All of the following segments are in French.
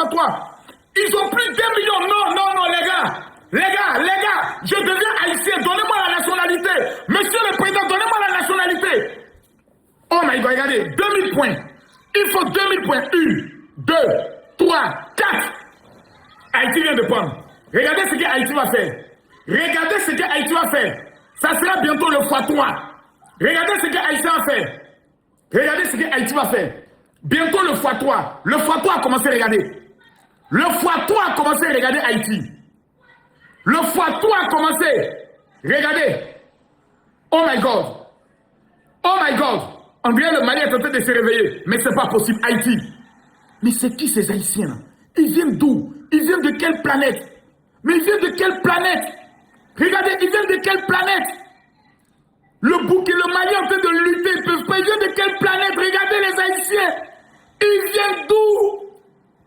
3. Ils ont plus de 2 millions. Non, les gars. Je deviens haïtien. Donnez-moi la nationalité. Monsieur le Président, donnez-moi la nationalité. Oh my God, regardez. 2000 points. Il faut 2000 points. 1, 2, 3, 4. Haïti vient de prendre. Regardez ce que Haïti va faire. Ça sera bientôt le x3. Regardez ce que Haïti va faire. Bientôt le x3. Le x3 a commencé, regardez. Le x3 a commencé, regardez Haïti. Le x3 a commencé. Regardez. Oh my God. On dirait le Mali est en train de se réveiller. Mais ce n'est pas possible. Haïti. Mais c'est qui ces Haïtiens là? Ils viennent d'où? Ils viennent de quelle planète? Mais ils viennent de quelle planète? Regardez, ils viennent de quelle planète? Le bouc et le Mali en train de lutter. Ils peuvent pas. Ils viennent de quelle planète? Regardez les Haïtiens. Ils viennent d'où?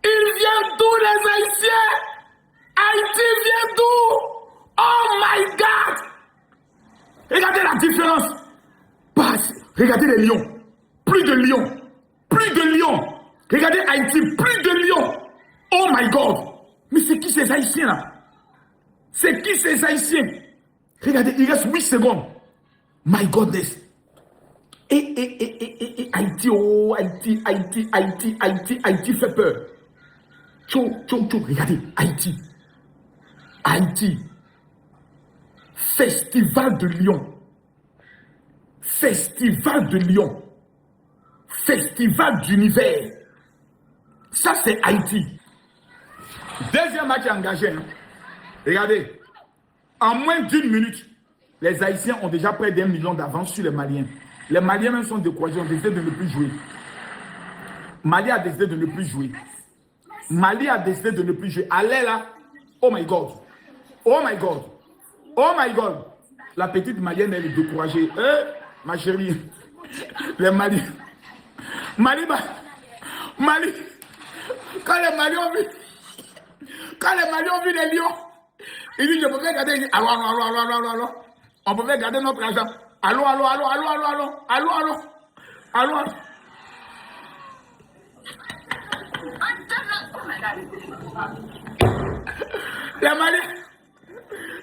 Les Haïtiens? Haïti vient d'où? Oh my God! Regardez la différence. Regardez les lions. Plus de lions. Regardez Haïti, plus de lions. Oh my God! Mais c'est qui ces Haïtiens là? Regardez, il reste 8 secondes. My goodness. Et Haïti, oh Haïti fait peur. Regardez, Haïti. Festival de Lyon. Festival d'univers. Ça, c'est Haïti. Deuxième match engagé. Hein. Regardez. En moins d'1 minute, les Haïtiens ont déjà près d'1 million d'avance sur les Maliens. Les Maliens même sont découragés, ont décidé de ne plus jouer. Mali a décidé de ne plus jouer. Allez là. Oh my God. La petite Malienne, elle est découragée. Ma chérie. Les Maliens. Mali. Quand les Maliens ont vu les lions, ils disent, je peux garder. Allô. On peut garder notre argent. Allô. Les Maliens.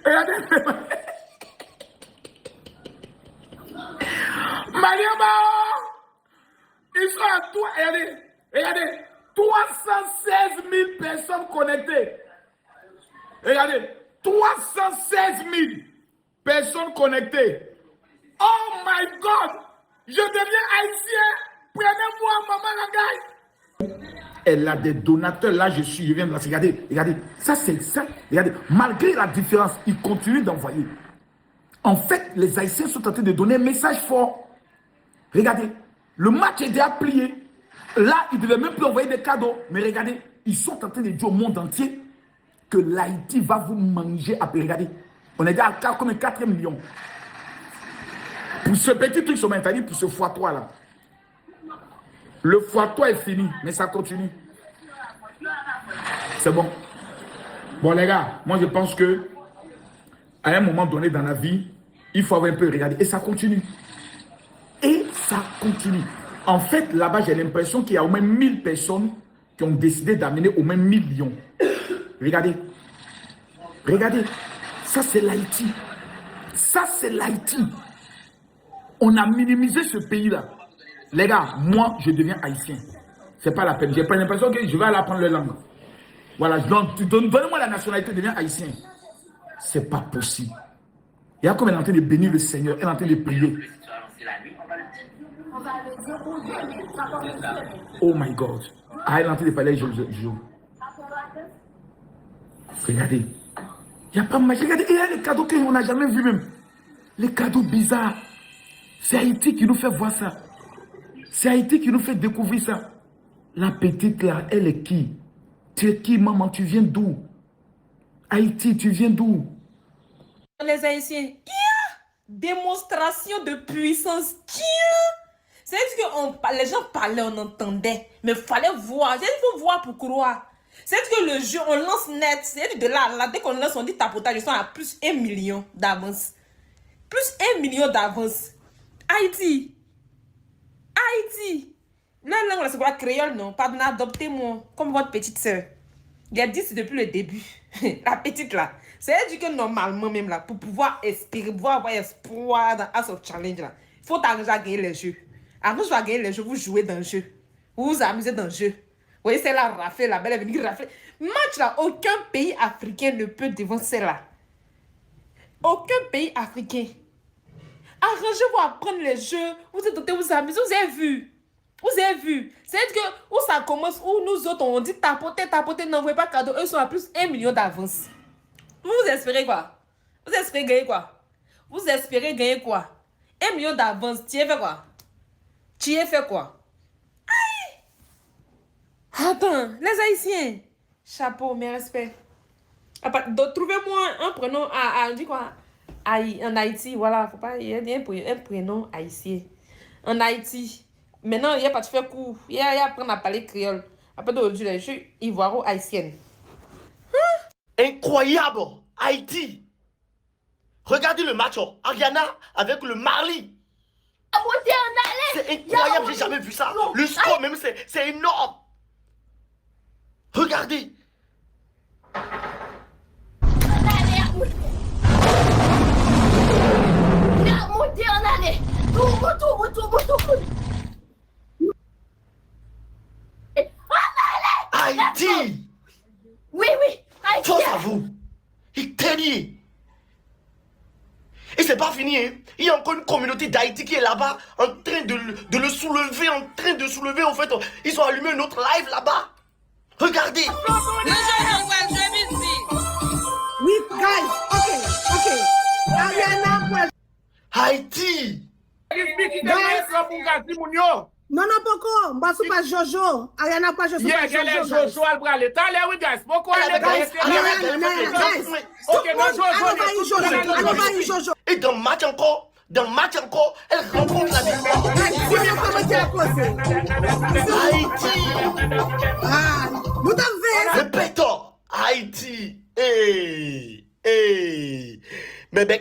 Regardez. Maliens, ils sont à toi. Regardez. 316 000 personnes connectées. Regardez. 316 000 personnes connectées. Oh my God! Je deviens haïtien. Prenez-moi, maman Langaï. Elle a des donateurs. Là, je viens de la. Regardez. Ça, c'est ça. Regardez. Malgré la différence, ils continuent d'envoyer. En fait, les Haïtiens sont en train de donner un message fort. Regardez. Le match est déjà plié. Là, ils ne devaient même plus envoyer des cadeaux. Mais regardez, ils sont en train de dire au monde entier que l'Haïti va vous manger après. Regardez. On est déjà à comme un 4 million. Pour ce petit truc sur Mentali, pour ce x3 là. Le x3 est fini, mais ça continue. C'est bon. Bon les gars, moi je pense que à un moment donné dans la vie, il faut avoir un peu regardé. Et ça continue. En fait, là-bas, j'ai l'impression qu'il y a au moins 1000 personnes qui ont décidé d'amener au moins 1 million. Regardez. Ça, c'est l'Haïti. On a minimisé ce pays-là. Les gars, moi, je deviens haïtien. C'est pas la peine. J'ai pas l'impression que je vais aller apprendre leur langue. Voilà, donnez-moi la nationalité, je deviens haïtien. C'est pas possible. Il y a comme elle est en train de bénir le Seigneur, elle est en train de prier. Oh my God. Elle est en train de parler, je. Regardez. Il n'y a pas de magie. Regardez, il y a les cadeaux qu'on n'a jamais vus même. Les cadeaux bizarres. C'est Haïti qui nous fait voir ça. C'est Haïti qui nous fait découvrir ça. La petite là, elle est qui? Tu es qui, maman? Tu viens d'où? Haïti, tu viens d'où? Les Haïtiens, démonstration de puissance. C'est juste que les gens parlaient, on entendait. Mais il fallait voir. Il faut voir pour croire. C'est juste que le jeu, on lance net. C'est de là, dès qu'on lance, on dit tapotage. Ils sont à plus 1 million d'avance. Plus 1 million d'avance. Haïti. La langue, c'est quoi? Créole, non? Pardon, adoptez-moi comme votre petite sœur. Il y a 10 depuis le début. La petite là. C'est-à-dire que normalement même là, pour pouvoir espérer, pouvoir avoir espoir dans House of Challenge là, il faut t'arriver à gagner les jeux. Avant de gagner les jeux, vous jouez dans le jeu. Vous vous amusez dans le jeu. Vous voyez, c'est là, rafler, la belle est venue rafler. Match là, aucun pays africain ne peut devancer là. Aucun pays africain. Arrangez-vous à prendre les jeux. Vous êtes dotés, vous amusez, vous avez vu. Vous avez vu. C'est que où ça commence, où nous autres on dit tapoter, tapoter, n'envoyez pas cadeau. Eux sont à plus 1 million d'avance. Vous espérez quoi? Vous espérez gagner quoi? Vous espérez gagner quoi? 1 million d'avance, tu y as fait quoi? Tu y as fait quoi? Aïe! Attends, les Haïtiens. Chapeau, mes respects. Trouvez-moi un prénom on dit quoi? En Haïti, voilà, faut pas, il y a un prénom haïtien. En Haïti. Maintenant, il n'y a pas de faire cours. Il y a apprendre à parler créole. Après d'aujourd'hui, je suis ivoiro-haïtienne. Incroyable, Haïti. Regardez le match, Ariana avec le Mali. C'est incroyable, j'ai jamais vu ça. Le score même, c'est énorme. Regardez. Haïti. Oui, Haïti. Force à vous. Il t'aide. Et c'est pas fini, hein. Il y a encore une communauté d'Haïti qui est là-bas, en train de le soulever, en fait. Ils ont allumé un autre live là-bas. Regardez. Oui, guys, ok. Ariana, Haïti. non, Poko, Mbassou pas Jojo. Ariana pas Jojo. Yeah, Jojo Albrale. T'as oui, guys. Pourquoi Jojo. Et dans le match encore, elle rencontre la victoire. Haïti. Ah, vous avez. Le pétard. Haïti. Hey. Mec.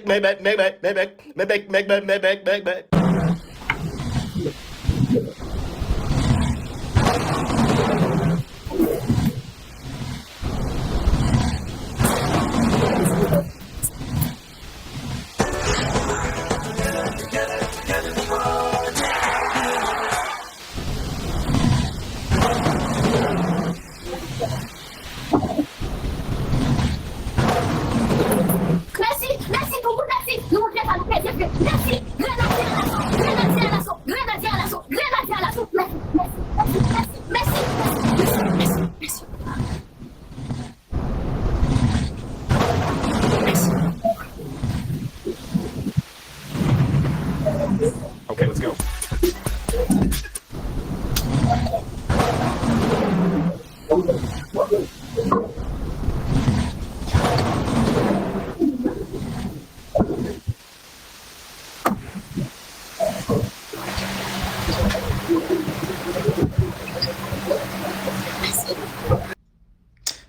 Merci beaucoup, merci. Nous vous plaît, ça nous plaît, merci. Grenadier à l'assaut. Merci. Okay, let's go.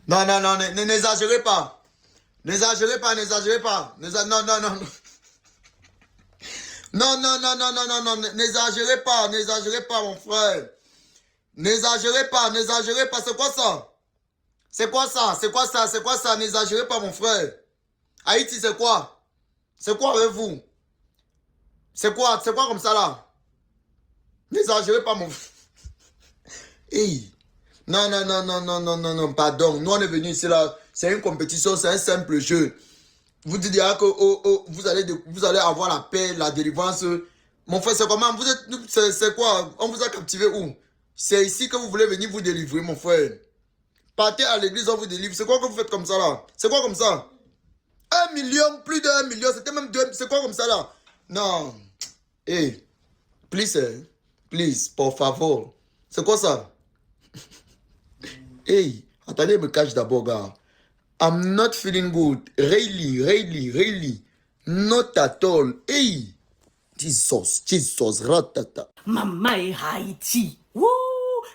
Non, n'exagérez pas. N'exagérez pas. Non, n'exagérez pas, mon frère. N'exagérez pas, c'est quoi ça? N'exagérez pas, mon frère. Haïti, c'est quoi? C'est quoi avec vous? C'est quoi comme ça, là? N'exagérez pas, mon frère. Hey. Non, pardon. Nous, on est venus ici, là. C'est une compétition, c'est un simple jeu. Vous dites que vous allez avoir la paix, la délivrance. Mon frère, c'est comment? C'est quoi? On vous a captivé où? C'est ici que vous voulez venir vous délivrer, mon frère. Partez à l'église, on vous délivre. C'est quoi que vous faites comme ça, là? C'est quoi comme ça? 1 million, plus de 1 million, c'était même 2. C'est quoi comme ça, là? Non. Hey, please, por favor. C'est quoi ça? Hey, attendez, me cache d'abord, gars. I'm not feeling good. Really. Not at all. Hey, Jesus, ratata. Maman et Haïti. Wouh!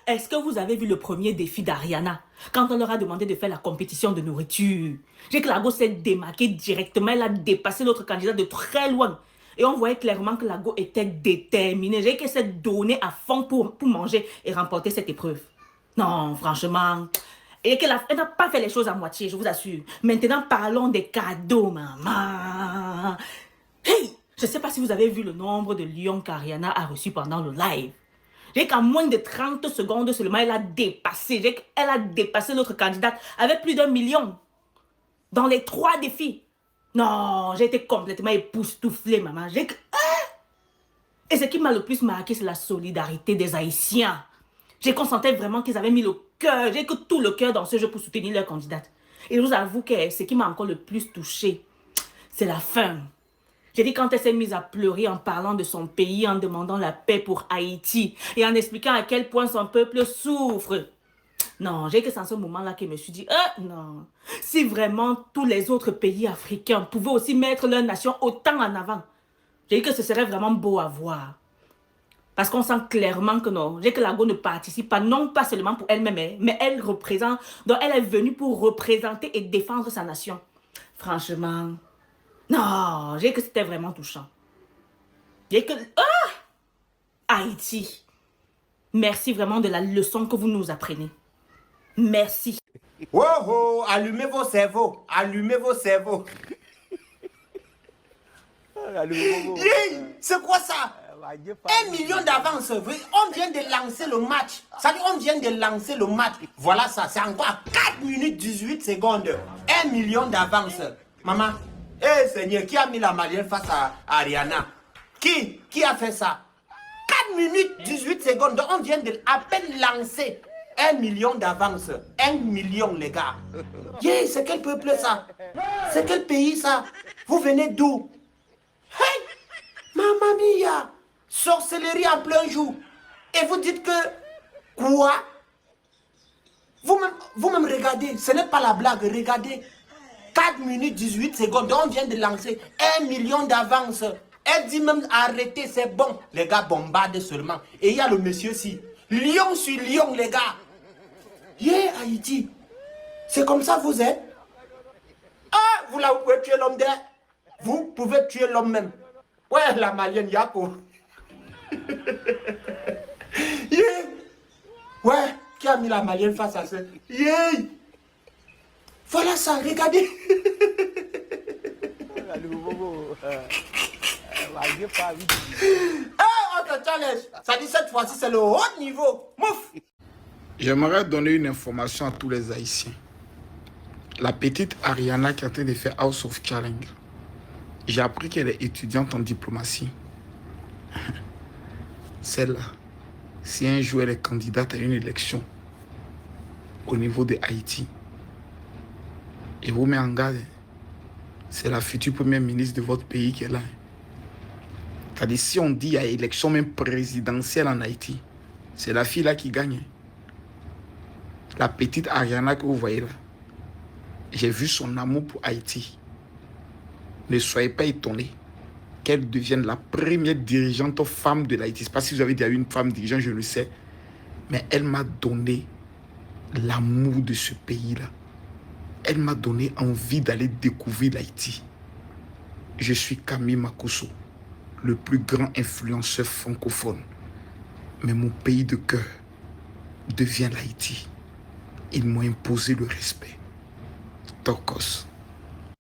Est-ce que vous avez vu le premier défi d'Ariana? Quand on leur a demandé de faire la compétition de nourriture. J'ai que la go s'est démarquée directement. Elle a dépassé notre candidat de très loin. Et on voyait clairement que la go était déterminée. J'ai qu'elle s'est donnée à fond pour manger et remporter cette épreuve. Non, franchement, Et qu'elle n'a pas fait les choses à moitié, je vous assure. Maintenant, parlons des cadeaux, maman. Hey, je ne sais pas si vous avez vu le nombre de lions qu'Ariana a reçus pendant le live. J'ai qu'en moins de 30 secondes seulement, elle a dépassé notre candidate avec plus d'1 million. Dans les 3 défis. Non, j'ai été complètement époustouflée, maman. Et ce qui m'a le plus marqué, c'est la solidarité des Haïtiens. J'ai constaté vraiment qu'ils avaient mis le cœur, j'ai que tout le cœur dans ce jeu pour soutenir leur candidate. Et je vous avoue que ce qui m'a encore le plus touchée, c'est la fin. J'ai dit quand elle s'est mise à pleurer en parlant de son pays, en demandant la paix pour Haïti et en expliquant à quel point son peuple souffre. Non, j'ai que c'est en ce moment-là que je me suis dit, non, si vraiment tous les autres pays africains pouvaient aussi mettre leur nation autant en avant, j'ai dit que ce serait vraiment beau à voir. Parce qu'on sent clairement que non, j'ai que la Go ne participe pas, non pas seulement pour elle-même, mais elle représente, donc elle est venue pour représenter et défendre sa nation. Franchement, non, j'ai que c'était vraiment touchant. J'ai que, Haïti, merci vraiment de la leçon que vous nous apprenez. Merci. Oh oh, allumez vos cerveaux, allumez vos cerveaux. Yeah, c'est quoi ça? 1 million d'avance. On vient de lancer le match. Ça dit, on vient de lancer le match. Voilà ça, c'est encore 4 minutes 18 secondes. 1 million d'avance. Maman, Seigneur, qui a mis la malienne face à Ariana? Qui a fait ça? 4 minutes 18 secondes. Donc on vient de à peine lancer 1 million d'avance. 1 million, les gars. Yeah, c'est quel peuple ça? C'est quel pays ça? Vous venez d'où? Hey! Mamma mia! Sorcellerie en plein jour. Et vous dites que... Quoi? Vous-même regardez. Ce n'est pas la blague. Regardez. 4 minutes 18 secondes. On vient de lancer 1 million d'avance. Elle dit même arrêtez, c'est bon. Les gars bombardent seulement. Et il y a le monsieur-ci. Lion sur lion, les gars. Yeah, Haïti. C'est comme ça vous êtes. Ah, vous là, vous pouvez tuer l'homme d'air. Vous pouvez tuer l'homme même. Ouais, la malienne Yako. Yeah. Ouais, qui a mis la malienne face à ça? Yeah. Voilà ça, regardez. Ah, on te challenge. Ça dit cette fois-ci, c'est le haut niveau. Mouf. J'aimerais donner une information à tous les Haïtiens. La petite Ariana qui est en train de faire House of Challenge, j'ai appris qu'elle est étudiante en diplomatie. Celle-là, si un jour elle est candidate à une élection au niveau de Haïti, je vous mets en garde, c'est la future première ministre de votre pays qui est là. C'est-à-dire, si on dit qu'il y a élection même présidentielle en Haïti, c'est la fille là qui gagne. La petite Ariana que vous voyez là, j'ai vu son amour pour Haïti. Ne soyez pas étonnés qu'elle devienne la première dirigeante femme de l'Haïti. Je ne sais pas si vous avez déjà eu une femme dirigeante, je le sais. Mais elle m'a donné l'amour de ce pays-là. Elle m'a donné envie d'aller découvrir l'Haïti. Je suis Camille Makosso, le plus grand influenceur francophone. Mais mon pays de cœur devient l'Haïti. Ils m'ont imposé le respect. Tokos.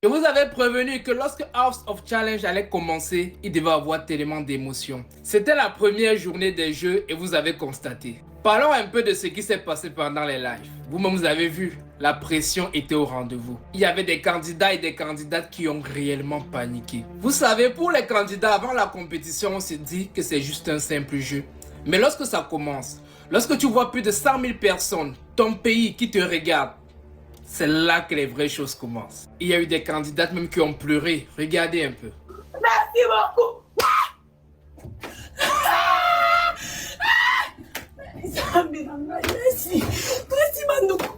Je vous avais prévenu que lorsque House of Challenge allait commencer, il devait avoir tellement d'émotions. C'était la première journée des jeux et vous avez constaté. Parlons un peu de ce qui s'est passé pendant les lives. Vous-même vous avez vu, la pression était au rendez-vous. Il y avait des candidats et des candidates qui ont réellement paniqué. Vous savez, pour les candidats, avant la compétition, on s'est dit que c'est juste un simple jeu. Mais lorsque ça commence, lorsque tu vois plus de 100 000 personnes, ton pays qui te regarde, c'est là que les vraies choses commencent. Il y a eu des candidates même qui ont pleuré. Regardez un peu. Merci beaucoup. Merci. Merci Mandoukou.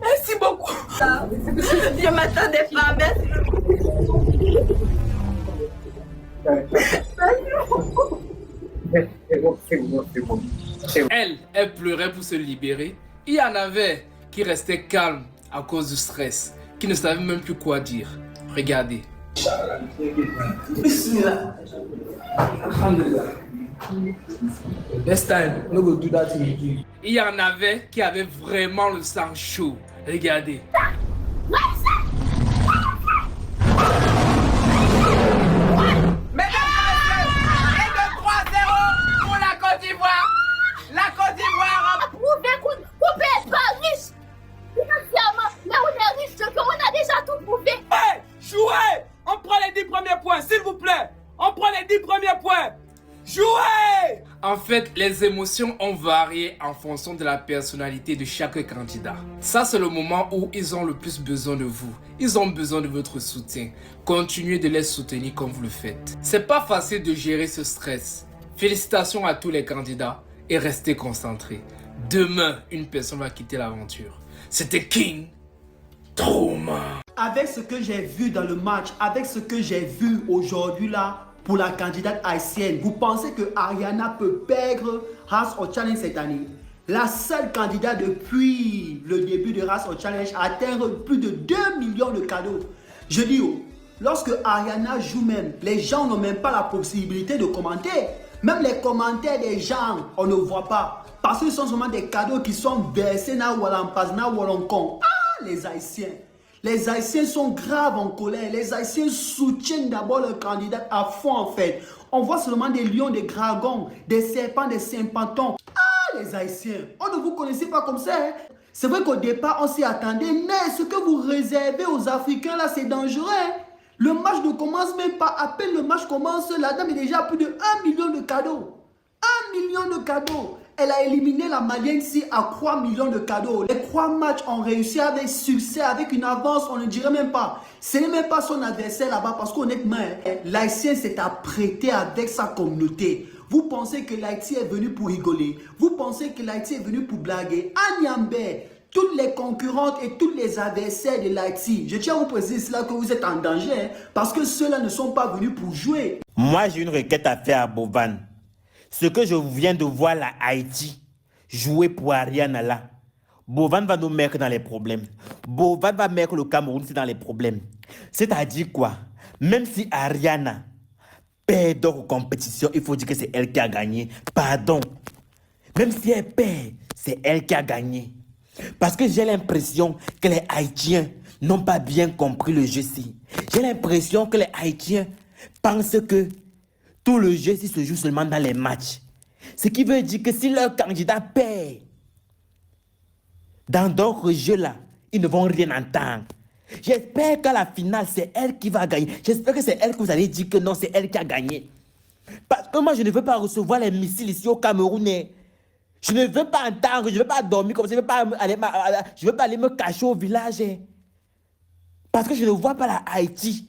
Merci beaucoup. Je m'attendais pas. Merci. Elle pleurait pour se libérer. Il y en avait qui restaient calmes à cause du stress, qui ne savaient même plus quoi dire. Regardez. Bismillah. Alhamdulillah. Next time, no go do that thing again. Il y en avait qui avaient vraiment le sang chaud. Regardez. Mesdames et messieurs, 3-0 pour la Côte d'Ivoire. La Côte d'Ivoire a prouvé qu'on peut pas riche. Financièrement, mais on est riche, qu'on a déjà tout prouvé. Hey, jouez! On prend les 10 premiers points, s'il vous plaît. On prend les 10 premiers points. Jouez! En fait, les émotions ont varié en fonction de la personnalité de chaque candidat. Ça, c'est le moment où ils ont le plus besoin de vous. Ils ont besoin de votre soutien. Continuez de les soutenir comme vous le faites. C'est pas facile de gérer ce stress. Félicitations à tous les candidats et restez concentrés. Demain, une personne va quitter l'aventure. C'était King Trauma. Avec ce que j'ai vu dans le match, avec ce que j'ai vu aujourd'hui là, pour la candidate haïtienne, vous pensez que Ariana peut perdre Race au Challenge cette année? La seule candidate depuis le début de Race au Challenge a atteint plus de 2 millions de cadeaux. Je dis, lorsque Ariana joue même, les gens n'ont même pas la possibilité de commenter. Même les commentaires des gens, on ne voit pas. Parce que ce sont seulement des cadeaux qui sont versés dans Walampazna ou Walankong. Ah, les Haïtiens! Les Haïtiens sont graves en colère. Les Haïtiens soutiennent d'abord le candidat à fond en fait. On voit seulement des lions, des dragons, des serpents, des sympatons. Ah, les Haïtiens, on ne vous connaissait pas comme ça. Hein? C'est vrai qu'au départ, on s'y attendait. Mais ce que vous réservez aux Africains là, c'est dangereux. Hein? Le match ne commence même pas. À peine le match commence, la dame est déjà à plus de 1 million de cadeaux. 1 million de cadeaux. Elle a éliminé la Malienne ici à 3 millions de cadeaux. Les 3 matchs ont réussi avec succès, avec une avance, on ne dirait même pas. Ce n'est même pas son adversaire là-bas parce qu'honnêtement, l'Haïtien s'est apprêté avec sa communauté. Vous pensez que l'Haïti est venu pour rigoler. Vous pensez que l'Haïti est venu pour blaguer. À Niambé, toutes les concurrentes et tous les adversaires de l'Haïti, je tiens à vous préciser cela que vous êtes en danger hein, parce que ceux-là ne sont pas venus pour jouer. Moi, j'ai une requête à faire à Bovan. Ce que je viens de voir la Haïti jouer pour Ariana là, Bovan va nous mettre dans les problèmes. Bovan va mettre le Cameroun dans les problèmes. C'est-à-dire quoi? Même si Ariana perd aux compétitions, il faut dire que c'est elle qui a gagné. Pardon. Même si elle perd, c'est elle qui a gagné. Parce que j'ai l'impression que les Haïtiens n'ont pas bien compris le jeu-ci. J'ai l'impression que les Haïtiens pensent que tout le jeu se joue seulement dans les matchs. Ce qui veut dire que si leur candidat perd dans d'autres jeux là, ils ne vont rien entendre. J'espère qu'à la finale, c'est elle qui va gagner. J'espère que c'est elle que vous allez dire que non, c'est elle qui a gagné. Parce que moi, je ne veux pas recevoir les missiles ici au Cameroun. Je ne veux pas entendre, je ne veux pas dormir comme ça, je ne veux pas aller me cacher au village. Parce que je ne vois pas la Haïti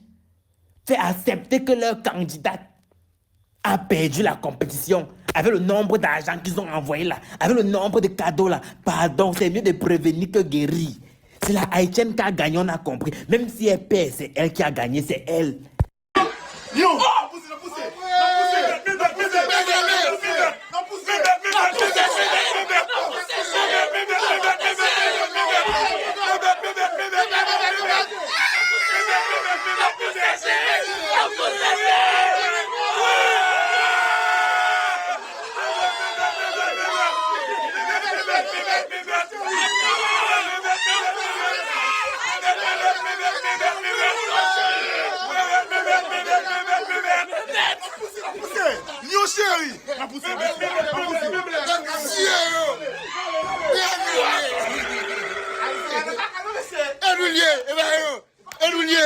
faire accepter que leur candidat a perdu la compétition avec le nombre d'argent qu'ils ont envoyé là, avec le nombre de cadeaux là. Pardon, c'est mieux de prévenir que guérir. C'est la Haïtienne qui a gagné, on a compris. Même si elle perd, c'est elle qui a gagné, c'est elle. Yo! Yo chéri, Edoulier,